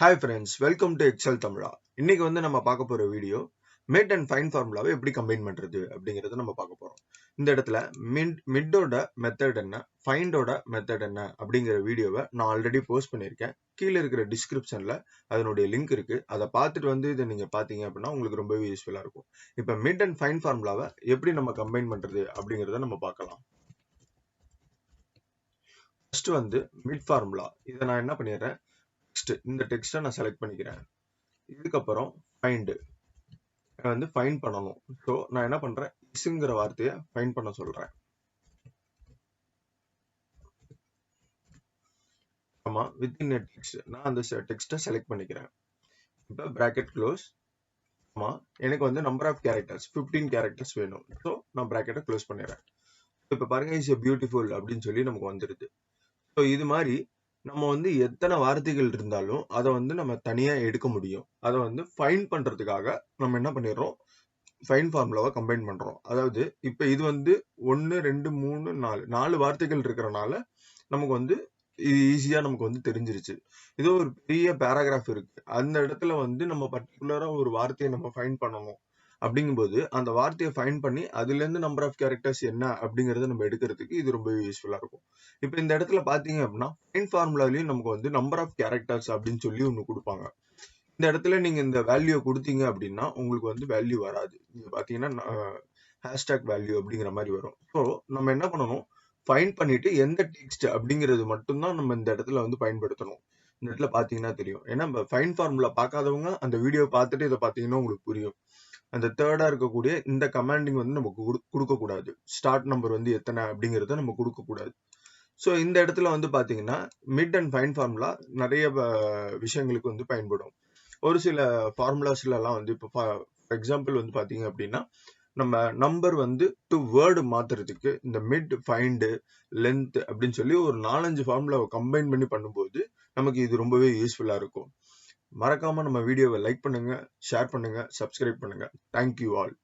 Hi friends, welcome to Excel Tamizha. இன்னைக்கு நம்ம பார்க்க போற வீடியோ மிட் அண்ட் ஃபைன் ஃபார்முலாவை எப்படி கம்பைன் பண்றது அப்படிங்கறத நம்ம பார்க்க போறோம். இந்த இடத்துல மிட்டோட மெத்தட் என்ன, ஃபைண்டோட மெத்தட் என்ன அப்படிங்கிற வீடியோவை நான் ஆல்ரெடி போஸ்ட் பண்ணியிருக்கேன். கீழே இருக்கிற டிஸ்கிரிப்ஷன்ல அதனுடைய லிங்க் இருக்கு. அதை பார்த்துட்டு இதை நீங்க பாத்தீங்க அப்படின்னா உங்களுக்கு ரொம்பவே யூஸ்ஃபுல்லா இருக்கும். இப்ப மிட் அண்ட் ஃபைன் ஃபார்முலாவை எப்படி நம்ம கம்பைன் பண்றது அப்படிங்கறத நம்ம பார்க்கலாம். ஃபர்ஸ்ட் மிட் ஃபார்முலா இதை நான் என்ன பண்ணிடுறேன், இந்த டெக்ஸ்ட்டை நான் செலக்ட் பண்ணிக்கிறேன். இதுக்கப்புறம் ஃபைண்ட் ஃபைண்ட் பண்ணணும். ஸோ நான் என்ன பண்றேன், இஸ்ங்கிற வார்த்தையை ஃபைண்ட் பண்ண சொல்றேன். ஆமா, வித்தின் எ டெக்ஸ்ட் நான் அந்த டெக்ஸ்ட்டை செலக்ட் பண்ணிக்கிறேன். இப்போ பிராக்கெட் க்ளோஸ். ஆமா, எனக்கு நம்பர் ஆஃப் கேரக்டர்ஸ் 15 கேரக்டர்ஸ் வேணும். ஸோ நான் பிராக்கெட்டை க்ளோஸ் பண்ணிடுறேன். இப்போ பாருங்க, இஸ் எ பியூட்டிஃபுல் அப்படின்னு சொல்லி நமக்கு வந்துருது. ஸோ இது மாதிரி நம்ம எத்தனை வார்த்தைகள் இருந்தாலும் அதை நம்ம தனியா எடுக்க முடியும். அதை ஃபைன் பண்றதுக்காக நம்ம என்ன பண்ணிடுறோம், ஃபைன் ஃபார்முலாவை கம்பைன் பண்றோம். அதாவது இப்ப இது 1 2 3 4 வார்த்தைகள் இருக்கிறனால நமக்கு இது ஈஸியா நமக்கு தெரிஞ்சிருச்சு. இதோ ஒரு பெரிய பேராகிராஃப் இருக்கு, அந்த இடத்துல நம்ம பர்டிகுலரா ஒரு வார்த்தையை நம்ம ஃபைன் பண்ணணும். அப்படிங்கும்போது அந்த வார்த்தையை ஃபைன் பண்ணி அதுல இருந்து நம்பர் ஆஃப் கேரக்டர்ஸ் என்ன அப்படிங்கறத நம்ம எடுக்கிறதுக்கு இது ரொம்ப யூஸ்ஃபுல்லா இருக்கும். இப்ப இந்த இடத்துல பாத்தீங்க அப்படின்னா ஃபைன் ஃபார்முலாலையும் நமக்கு நம்பர் ஆஃப் கேரக்டர்ஸ் அப்படின்னு சொல்லி ஒண்ணு கொடுப்பாங்க. இந்த இடத்துல நீங்க இந்த வேல்யூ கொடுத்தீங்க அப்படின்னா உங்களுக்கு வேல்யூ வராது. நீங்க பாத்தீங்கன்னா ஹேஷ்டாக் வேல்யூ அப்படிங்கிற மாதிரி வரும். ஸோ நம்ம என்ன பண்ணணும், ஃபைன் பண்ணிட்டு எந்த டெக்ஸ்ட் அப்படிங்கிறது மட்டும்தான் நம்ம இந்த இடத்துல பயன்படுத்தணும். இந்த இடத்துல பாத்தீங்கன்னா தெரியும். ஏன்னா ஃபைன் ஃபார்முலா பார்க்காதவங்க அந்த வீடியோ பார்த்துட்டு இதை பாத்தீங்கன்னா உங்களுக்கு புரியும். அந்த தேர்டா இருக்கக்கூடிய இந்த கமாண்டிங் நமக்கு கொடுக்க கூடாது. ஸ்டார்ட் நம்பர் எத்தனை அப்படிங்கறத நம்ம கொடுக்க கூடாது. ஸோ இந்த இடத்துல பாத்தீங்கன்னா மிட் அண்ட் ஃபைன் ஃபார்முலா நிறைய விஷயங்களுக்கு பயன்படும். ஒரு சில ஃபார்முலாஸ்ல எல்லாம் இப்போ ஃபார் எக்ஸாம்பிள் பாத்தீங்க அப்படின்னா நம்ம நம்பர் டு வேர்டு மாத்துறதுக்கு இந்த மிட், ஃபைண்ட், லென்த் அப்படின்னு சொல்லி ஒரு 4-5 ஃபார்முலாவை கம்பைன் பண்ணி பண்ணும்போது நமக்கு இது ரொம்பவே யூஸ்ஃபுல்லா இருக்கும். மறக்காம நம்ம வீடியோவை லைக் பண்ணுங்க, ஷேர் பண்ணுங்க, சப்ஸ்கிரைப் பண்ணுங்க. Thank you all.